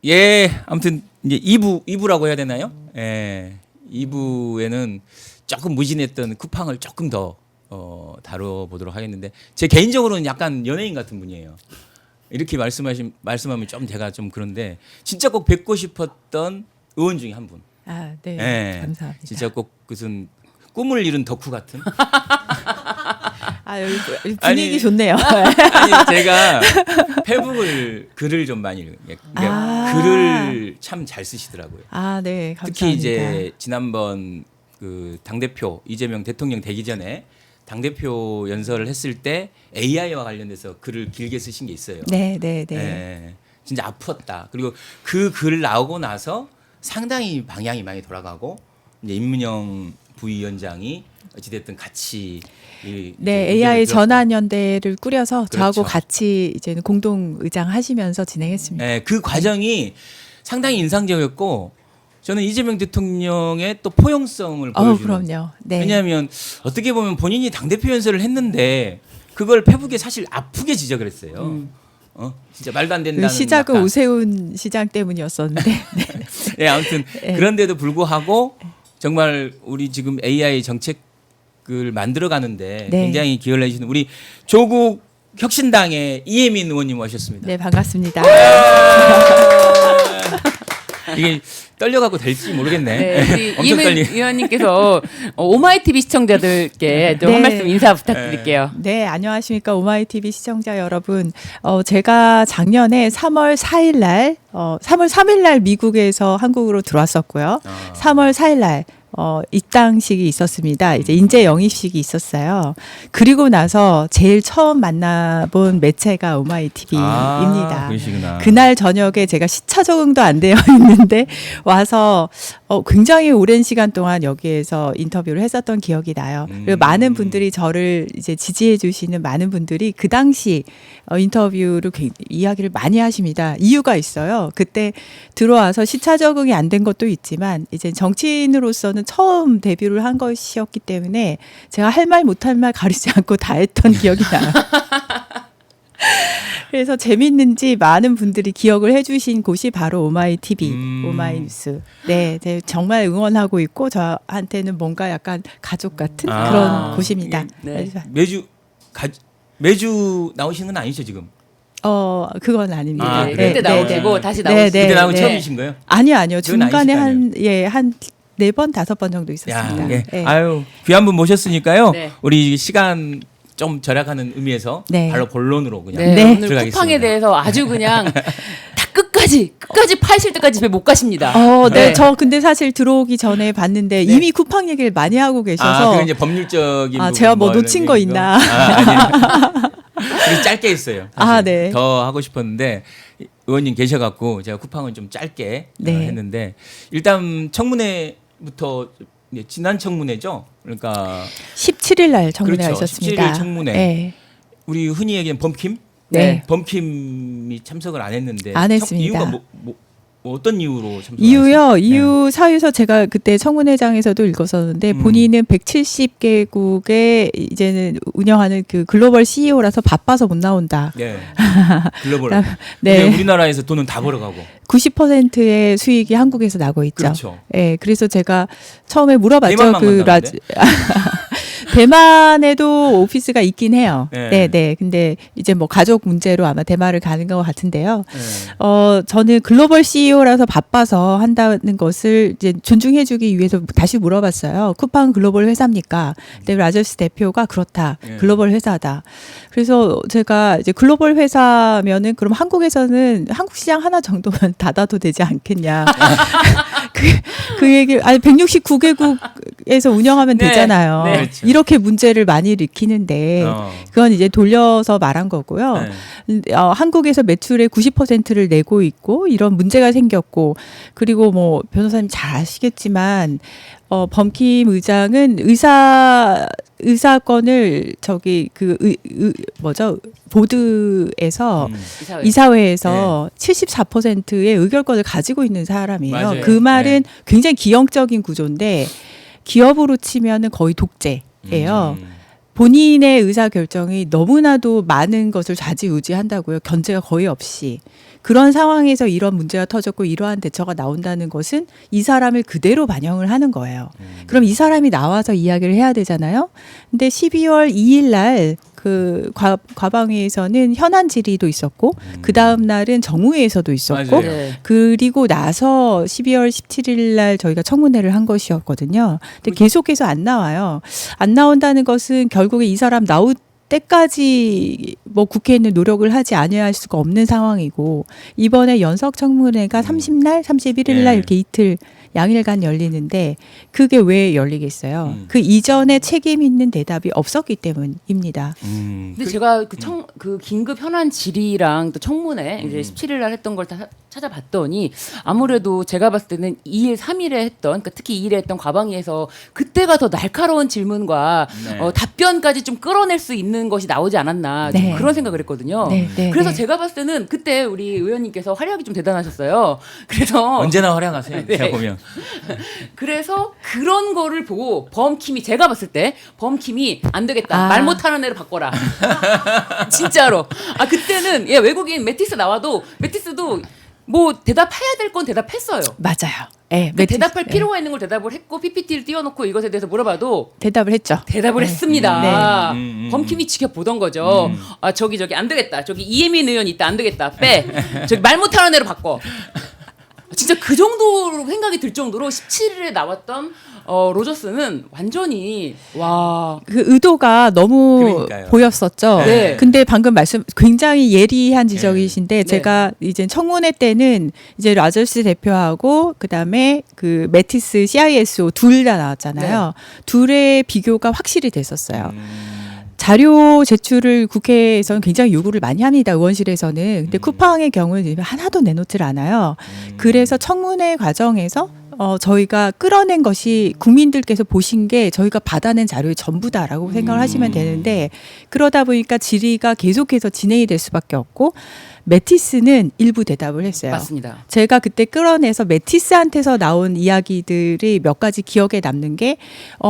예, 아무튼 이제 2부라고 해야 되나요? 예, 2부에는 조금 무진했던 쿠팡을 조금 더 다뤄보도록 하겠는데 제 개인적으로는 약간 연예인 같은 분이에요. 이렇게 말씀하면 좀 제가 좀 그런데 진짜 꼭 뵙고 싶었던 의원 중에 한 분. 아, 네. 예, 감사합니다. 진짜 꼭 무슨 꿈을 이룬 덕후 같은. 아, 여기 분위기 좋네요. 아니 제가 페북을 글을 좀 많이 읽어요. 글을 참 잘 쓰시더라고요. 아, 네. 감사합니다. 특히 이제 지난번 그 당대표 이재명 대통령 되기 전에 당대표 연설을 했을 때 AI와 관련돼서 글을 길게 쓰신 게 있어요. 네, 네, 네. 예, 진짜 아팠다. 그리고 그 글 나오고 나서 상당히 방향이 많이 돌아가고 이제 임문영 부위원장이 어찌됐든 같이 네, AI 전환연대를 꾸려서 저하고 그렇죠. 같이 이제는 공동 의장하시면서 진행했습니다. 네, 그 과정이 상당히 인상적이었고 저는 이재명 대통령의 또 포용성을 보여주는. 그럼요. 네. 왜냐하면 어떻게 보면 본인이 당대표 연설을 했는데 그걸 페북에 사실 아프게 지적을 했어요. 진짜 말도 안 된다는. 그 시작은 약간. 오세훈 시장 때문이었었는데. 네. 네, 아무튼 네. 그런데도 불구하고 정말 우리 지금 AI 정책을 만들어가는데 네. 굉장히 기여를 해주시는 우리 조국 혁신당의 이혜민 의원님 오셨습니다. 네, 반갑습니다. 이게 떨려갖고 될지 모르겠네. 네, 우리 엄청 이혜민 떨리. 의원님께서 오마이TV 시청자들께 좀 네. 한 말씀 인사 부탁드릴게요. 네, 안녕하십니까. 오마이TV 시청자 여러분. 제가 작년에 3월 4일 날, 3월 3일 날 미국에서 한국으로 들어왔었고요. 3월 4일 날, 입당식이 있었습니다. 이제 인재 영입식이 있었어요. 그리고 나서 제일 처음 만나본 매체가 오마이TV입니다. 그러시구나. 그날 저녁에 제가 시차 적응도 안 되어 있는데 와서 굉장히 오랜 시간 동안 여기에서 인터뷰를 했었던 기억이 나요. 그리고 많은 분들이 저를 이제 지지해 주시는 많은 분들이 그 당시 인터뷰를 이야기를 많이 하십니다. 이유가 있어요. 그때 들어와서 시차 적응이 안 된 것도 있지만 이제 정치인으로서는 처음 데뷔를 한 것이었기 때문에 제가 할 말 못할 말 가리지 않고 다 했던 기억이 나요. 그래서 재밌는지 많은 분들이 기억을 해주신 곳이 바로 오마이TV, 오마이뉴스. 네, 네, 정말 응원하고 있고 저한테는 뭔가 약간 가족 같은 그런 곳입니다. 네. 매주 나오시는 건 아니죠 지금? 그건 아닙니다. 아, 그래요? 그때 나오시고 다시 나오시고. 그때 나온 처음이신 거예요? 아니요. 그건 중간에 아니실 한 4번, 5번 정도 있었습니다. 예. 네. 아유 귀한 분 모셨으니까요. 네. 우리 시간 좀 절약하는 의미에서 네. 바로 본론으로 그냥 네, 네. 오늘 들어가겠습니다. 쿠팡에 대해서 아주 그냥 다 끝까지 파실 때까지 집에 못 가십니다. 네. 저 근데 사실 들어오기 전에 봤는데 이미 쿠팡 얘기를 많이 하고 계셔서 그건 이제 법률적인 부분 제가 뭐 이런 놓친 거 얘기고. 있나. 아니에요. 그래서 짧게 했어요. 사실. 네. 더 하고 싶었는데 의원님 계셔갖고 제가 쿠팡은 좀 짧게 네. 했는데 일단 청문회부터 지난 청문회죠. 그러니까 17일 날 청문회가 그렇죠. 있었습니다. 17일 청문회. 네. 우리 흔히 얘기하는 범킴, 네. 범킴이 참석을 안 했는데 안 했습니다. 이유가 뭐 어떤 이유로 참석? 이유요. 이유 사유에서 제가 그때 청문회장에서도 읽었었는데 본인은 170개국에 이제는 운영하는 그 글로벌 CEO라서 바빠서 못 나온다. 네. 글로벌. 네. 근데 우리나라에서 돈은 다 벌어가고. 90%의 수익이 한국에서 나고 있죠. 그렇죠. 네, 그래서 제가 처음에 물어봤죠. 대만만 그 간다는데? 대만에도 오피스가 있긴 해요. 네. 네. 근데 이제 뭐 가족 문제로 아마 대만을 가는 것 같은데요. 네. 저는 글로벌 CEO라서 바빠서 한다는 것을 이제 존중해주기 위해서 다시 물어봤어요. 쿠팡 글로벌 회사입니까? 근데 라저스 대표가 그렇다. 네. 글로벌 회사다. 그래서 제가 이제 글로벌 회사면은 그럼 한국에서는 한국 시장 하나 정도만 닫아도 되지 않겠냐. 그 얘기, 169개국에서 운영하면 네. 되잖아요. 네. 그렇죠. 이렇게 문제를 많이 일으키는데 그건 이제 돌려서 말한 거고요. 네. 한국에서 매출의 90%를 내고 있고 이런 문제가 생겼고 그리고 뭐 변호사님 잘 아시겠지만 범킴 의장은 의사권을 저기 보드에서 이사회에서 74%의 의결권을 가지고 있는 사람이에요. 맞아요. 그 말은 굉장히 기형적인 구조인데 기업으로 치면은 거의 독재예요. 본인의 의사 결정이 너무나도 많은 것을 좌지우지한다고요. 견제가 거의 없이. 그런 상황에서 이런 문제가 터졌고 이러한 대처가 나온다는 것은 이 사람을 그대로 반영을 하는 거예요. 그럼 이 사람이 나와서 이야기를 해야 되잖아요. 근데 12월 2일 날 그 과방위에서는 현안 질의도 있었고 그 다음 날은 정무회에서도 있었고 맞아요. 네. 그리고 나서 12월 17일 날 저희가 청문회를 한 것이었거든요. 근데 계속해서 안 나와요. 안 나온다는 것은 결국에 이 사람 나올 때까지 뭐 국회에는 노력을 하지 아니할 수가 없는 상황이고 이번에 연석 청문회가 30날, 31일 날 네. 이렇게 이틀 양일간 열리는데 그게 왜 열리겠어요? 그 이전에 책임 있는 대답이 없었기 때문입니다. 근데 제가 그 긴급 현안 질의랑 또 청문회 이제 17일 날 했던 걸 다 찾아봤더니 아무래도 제가 봤을 때는 2일, 3일에 했던 그러니까 특히 2일에 했던 과방위에서 그때가 더 날카로운 질문과 네. 답변까지 좀 끌어낼 수 있는 것이 나오지 않았나 좀 네. 그런 생각을 했거든요. 네, 네, 그래서 네. 제가 봤을 때는 그때 우리 의원님께서 활약이 좀 대단하셨어요. 그래서 언제나 활약하세요. 네. 제가 보면. 그래서 그런 거를 보고 범킴이 제가 봤을 때 범킴이 안 되겠다. 아. 말 못하는 애로 바꿔라. 진짜로. 아 그때는 예, 외국인 매티스 나와도 매티스도 뭐 대답해야 될 건 대답했어요. 맞아요. 네, 그 대답할 필요가 있는 걸 대답을 했고 PPT를 띄워놓고 이것에 대해서 물어봐도 대답을 했죠. 대답을 했습니다. 네. 범킴이 지켜보던 거죠. 아 저기 안 되겠다. 저기 이혜민 의원 있다 안 되겠다. 빼. 저기 말 못하는 애로 바꿔. 진짜 그 정도로 생각이 들 정도로 17일에 나왔던 로저스는 완전히 와. 그 의도가 너무 그러니까요. 보였었죠. 네. 근데 방금 말씀 굉장히 예리한 지적이신데 네. 제가 이제 청문회 때는 이제 라저스 대표하고 그다음에 그 매티스 CISO 둘 다 나왔잖아요. 둘의 비교가 확실히 됐었어요. 자료 제출을 국회에서는 굉장히 요구를 많이 합니다. 의원실에서는. 근데 쿠팡의 경우는 하나도 내놓질 않아요. 그래서 청문회 과정에서 저희가 끌어낸 것이 국민들께서 보신 게 저희가 받아낸 자료의 전부다라고 생각을 하시면 되는데 그러다 보니까 질의가 계속해서 진행이 될 수밖에 없고 매티스는 일부 대답을 했어요. 맞습니다. 제가 그때 끌어내서 매티스한테서 나온 이야기들이 몇 가지 기억에 남는 게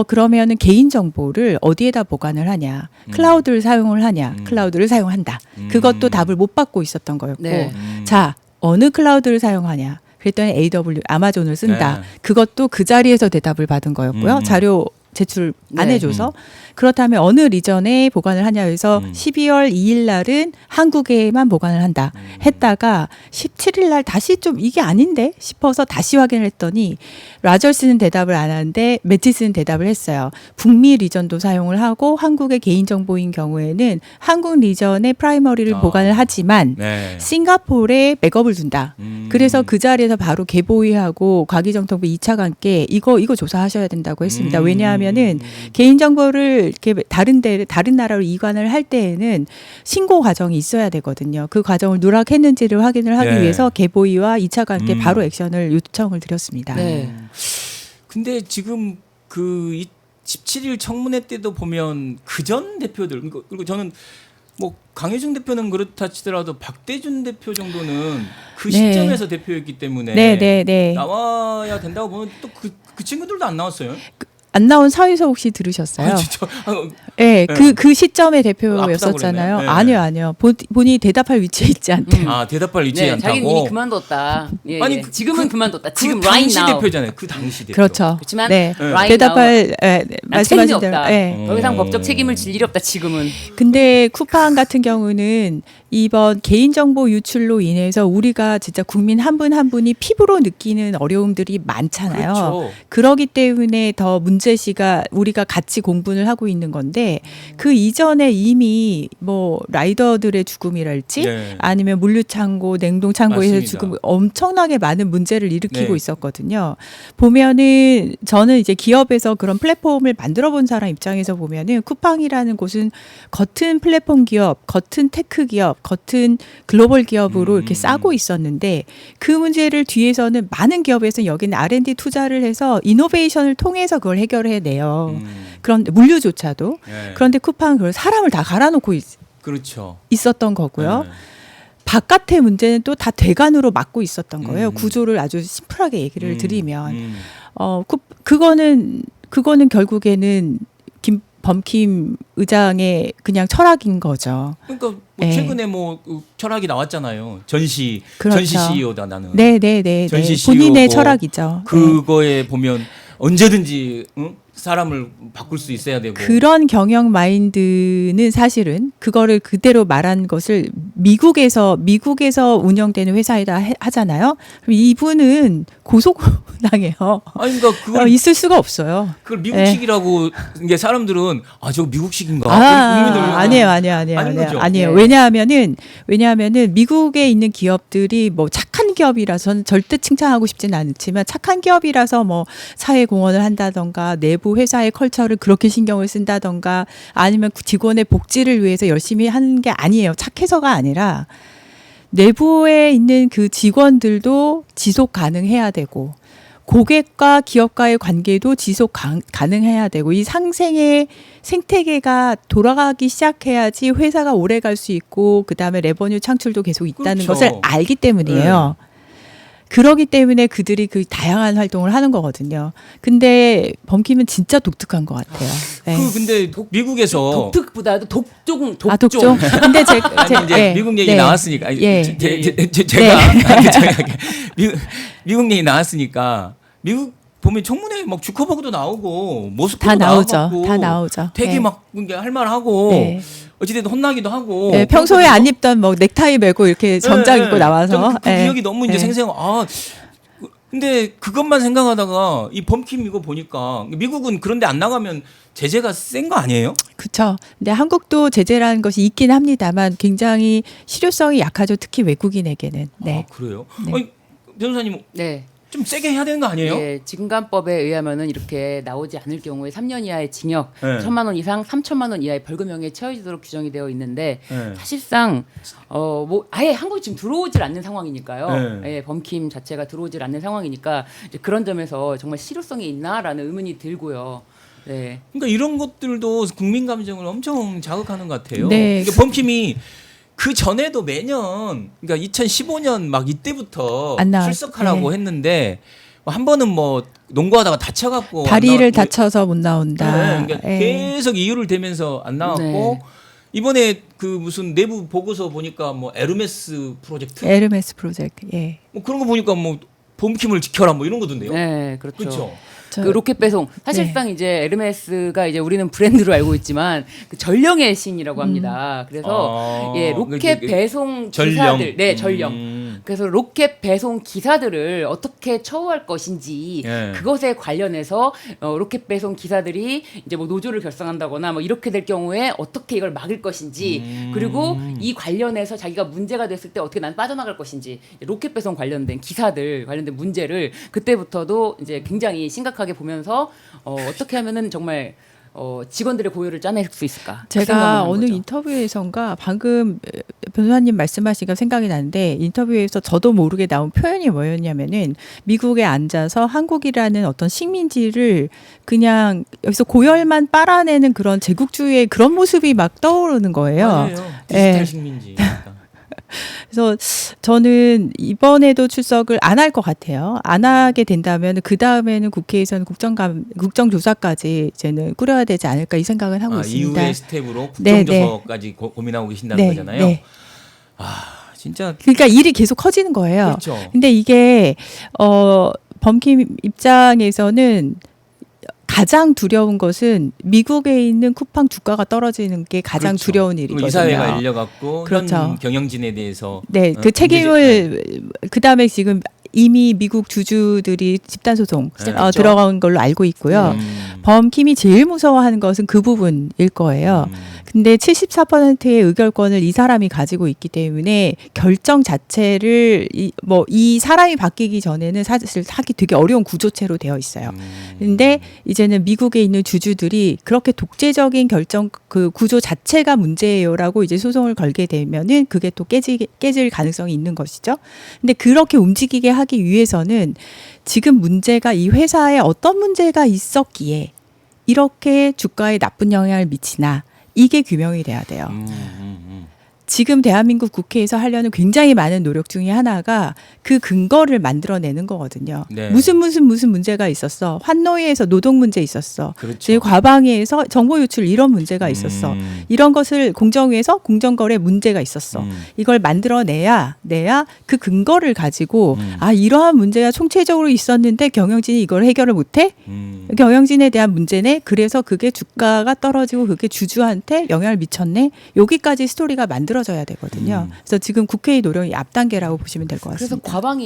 그러면은 개인 정보를 어디에다 보관을 하냐, 클라우드를 사용을 하냐, 클라우드를 사용한다. 그것도 답을 못 받고 있었던 거였고, 네. 자 어느 클라우드를 사용하냐. 그랬더니 AW 아마존을 쓴다. 네. 그것도 그 자리에서 대답을 받은 거였고요. 자료 제출 안 네. 해줘서 그렇다면 어느 리전에 보관을 하냐 해서 12월 2일 날은 한국에만 보관을 한다 했다가 17일 날 다시 좀 이게 아닌데 싶어서 다시 확인을 했더니 라저스는 대답을 안 하는데 매티스는 대답을 했어요. 북미 리전도 사용을 하고 한국의 개인정보인 경우에는 한국 리전에 프라이머리를 보관을 하지만 네. 싱가포르에 백업을 둔다. 그래서 그 자리에서 바로 개보위하고 과기정통부 2차 관계 이거 조사하셔야 된다고 했습니다. 왜냐하면은 개인정보를 이렇게 다른 나라로 이관을 할 때에는 신고 과정이 있어야 되거든요. 그 과정을 누락했는지를 확인을 하기 네. 위해서 개보위와 2차 관계 바로 액션을 요청을 드렸습니다. 네. 근데 지금 그 17일 청문회 때도 보면 그전 대표들 그리고 저는 뭐 강효중 대표는 그렇다 치더라도 박대준 대표 정도는 그 네. 시점에서 대표였기 때문에 네. 나와야 된다고 보면 또 그 친구들도 안 나왔어요. 안 나온 사위서 혹시 들으셨어요? 진짜 네, 네. 그 시점의 아프다고 대표였었잖아요. 그랬나요? 네. 아니요. 본인이 대답할 위치에 있지 않대요. 아 대답할 위치에 네, 않다고. 자기는 이미 그만뒀다. 예, 아니, 예. 지금은 그만뒀다. 지금 그 right 당시 now. 대표잖아요. 그 당시 대표. 그렇죠. 그렇지만 네. right 대답할 난 말씀하신 책임이 대로. 없다. 네. 더 이상 법적 책임을 질 일이 없다. 지금은. 근데 쿠팡 같은 경우는 이번 개인정보 유출로 인해서 우리가 진짜 국민 한 분 한 분이 피부로 느끼는 어려움들이 많잖아요. 그렇죠. 그러기 때문에 더 문제시가 우리가 같이 공분을 하고 있는 건데 그 이전에 이미 뭐 라이더들의 죽음이랄지 네. 아니면 물류창고, 냉동창고에서 맞습니다. 죽음 엄청나게 많은 문제를 일으키고 네. 있었거든요. 보면은 저는 이제 기업에서 그런 플랫폼을 만들어 본 사람 입장에서 보면은 쿠팡이라는 곳은 겉은 플랫폼 기업, 겉은 테크 기업, 겉은 글로벌 기업으로 이렇게 싸고 있었는데 그 문제를 뒤에서는 많은 기업에서는 여기는 R&D 투자를 해서 이노베이션을 통해서 그걸 해결해 내요. 그런데 물류조차도 네. 그런데 쿠팡은 그걸 사람을 다 갈아놓고 그렇죠. 있었던 거고요. 네. 바깥의 문제는 또 다 대관으로 막고 있었던 거예요. 구조를 아주 심플하게 얘기를 드리면 음. 그거는 결국에는 범킴 의장의 그냥 철학인 거죠. 그러니까 뭐 네. 최근에 뭐 철학이 나왔잖아요. 전시 그렇죠. 전시 CEO다 나는. 네네네. 전시 본인의 CEO고 철학이죠. 그거에 보면 언제든지 사람을 바꿀 수 있어야 되고. 그런 경영 마인드는 사실은 그거를 그대로 말한 것을 미국에서 운영되는 회사에다 하잖아요. 그럼 이분은 고소당해요. 아니 그러니까 그걸 있을 수가 없어요. 그걸 미국식이라고 이게 사람들은 아 저거 미국식인가? 아니에요. 아닌 거죠? 아니에요. 네. 왜냐하면은 미국에 있는 기업들이 뭐 착한 기업이라서는 절대 칭찬하고 싶지는 않지만 착한 기업이라서 뭐 사회 공헌을 한다던가 내부 회사의 컬처를 그렇게 신경을 쓴다던가 아니면 직원의 복지를 위해서 열심히 하는 게 아니에요. 착해서가 아니라 내부에 있는 그 직원들도 지속 가능해야 되고 고객과 기업과의 관계도 지속 가능해야 되고 이 상생의 생태계가 돌아가기 시작해야지 회사가 오래 갈 수 있고 그다음에 레버뉴 창출도 계속 있다는 그렇죠. 것을 알기 때문이에요. 그러기 때문에 그들이 그 다양한 활동을 하는 거거든요. 근데 범킴은 진짜 독특한 것 같아요. 네. 근데 미국에서 독특보다도 독종. 독종. 근데 아니, 이제 네. 미국 얘기 네. 나왔으니까 예. 제가 미국 얘기 나왔으니까 미국 보면 청문회 막 주커버그도 나오고 모스크도 다 나오죠. 나오고 다 나오죠. 되게 네. 막 할 말하고 네. 어찌됐든 혼나기도 하고. 네, 평소에 안 입던 뭐 넥타이 메고 이렇게 점장 입고 나와서 그 기억이 너무 이제 생생. 근데 그것만 생각하다가 이 범킴 이거 보니까 미국은 그런데 안 나가면 제재가 센 거 아니에요? 그렇죠. 근데 한국도 제재라는 것이 있긴 합니다만 굉장히 실효성이 약하죠. 특히 외국인에게는. 네. 아, 그래요? 네. 아니, 변호사님 네. 좀 세게 해야 되는 거 아니에요? 예, 직감법에 의하면은 이렇게 나오지 않을 경우에 3년 이하의 징역, 네. 1,000만 원 이상 3천만 원 이하의 벌금형에 처해지도록 규정이 되어 있는데 네. 사실상 뭐 아예 한국에 지금 들어오질 않는 상황이니까요. 네. 예, 범킴 자체가 들어오질 않는 상황이니까 이제 그런 점에서 정말 실효성이 있나라는 의문이 들고요. 네. 그러니까 이런 것들도 국민 감정을 엄청 자극하는 것 같아요. 네. 그러니까 범킴이 그 전에도 매년 그러니까 2015년 막 이때부터 안 출석하라고 네. 했는데 한 번은 뭐 농구하다가 다쳐갖고 다리를 다쳐서 못 나온다. 네, 그러니까 예. 계속 이유를 대면서 안 나왔고 네. 이번에 그 무슨 내부 보고서 보니까 뭐 에르메스 프로젝트 에르메스 프로젝트. 예. 뭐 그런 거 보니까 뭐 범킴을 지켜라 뭐 이런 거던데요. 네, 그렇죠. 그렇죠. 저- 그 로켓 배송 사실상 이제 에르메스가 이제 우리는 브랜드로 알고 있지만 그 전령의 신이라고 합니다. 그래서 예 로켓 배송 기사들, 네 전령. 그래서 로켓 배송 기사들을 어떻게 처우할 것인지 예. 그것에 관련해서 로켓 배송 기사들이 이제 뭐 노조를 결성한다거나 뭐 이렇게 될 경우에 어떻게 이걸 막을 것인지 그리고 이 관련해서 자기가 문제가 됐을 때 어떻게 난 빠져나갈 것인지 로켓 배송 관련된 기사들 관련된 문제를 그때부터도 이제 굉장히 심각하게 보면서 어떻게 하면은 정말 직원들의 고요를 짜낼 수 있을까? 그 생각만 제가 하는 어느 거죠. 인터뷰에선가 방금 변호사님 말씀하시니까 생각이 나는데 인터뷰에서 저도 모르게 나온 표현이 뭐였냐면은 미국에 앉아서 한국이라는 어떤 식민지를 그냥 여기서 고열만 빨아내는 그런 제국주의의 그런 모습이 막 떠오르는 거예요. 맞아요. 디지털 예. 식민지. 그래서 저는 이번에도 출석을 안 할 것 같아요. 안 하게 된다면 그 다음에는 국회에서는 국정조사까지 이제는 꾸려야 되지 않을까 이 생각을 하고 있습니다. 이후의 스텝으로 네, 국정조사까지 고민하고 계신다는 거잖아요. 네. 진짜 그러니까 일이 계속 커지는 거예요. 그렇죠. 근데 이게 범킴 입장에서는 가장 두려운 것은 미국에 있는 쿠팡 주가가 떨어지는 게 가장 그렇죠. 두려운 그리고 일이거든요. 이사회가 열려갖고 그렇죠. 현 경영진에 대해서 네, 그 책임을 그 다음에 지금 이미 미국 주주들이 집단 소송 네, 그렇죠. 들어간 걸로 알고 있고요. 범킴이 제일 무서워하는 것은 그 부분일 거예요. 근데 74%의 의결권을 이 사람이 가지고 있기 때문에 결정 자체를 이 사람이 바뀌기 전에는 사실 하기 되게 어려운 구조체로 되어 있어요. 근데 이제는 미국에 있는 주주들이 그렇게 독재적인 결정 그 구조 자체가 문제예요라고 이제 소송을 걸게 되면은 그게 또 깨질 가능성이 있는 것이죠. 근데 그렇게 움직이게 하기 위해서는 지금 문제가 이 회사에 어떤 문제가 있었기에 이렇게 주가에 나쁜 영향을 미치나 이게 규명이 돼야 돼요. 지금 대한민국 국회에서 하려는 굉장히 많은 노력 중에 하나가 그 근거를 만들어내는 거거든요. 네. 무슨 문제가 있었어. 환노위에서 노동 문제 있었어. 그렇죠. 과방위에서 정보 유출 이런 문제가 있었어. 이런 것을 공정위에서 공정거래 문제가 있었어. 이걸 만들어내야 그 근거를 가지고 아 이러한 문제가 총체적으로 있었는데 경영진이 이걸 해결을 못해? 경영진에 대한 문제네. 그래서 그게 주가가 떨어지고 그게 주주한테 영향을 미쳤네. 여기까지 스토리가 만들어져야 되거든요. 그래서 지금 국회의 노력이 앞단계라고 보시면 될 것 같습니다. 그래서 과방위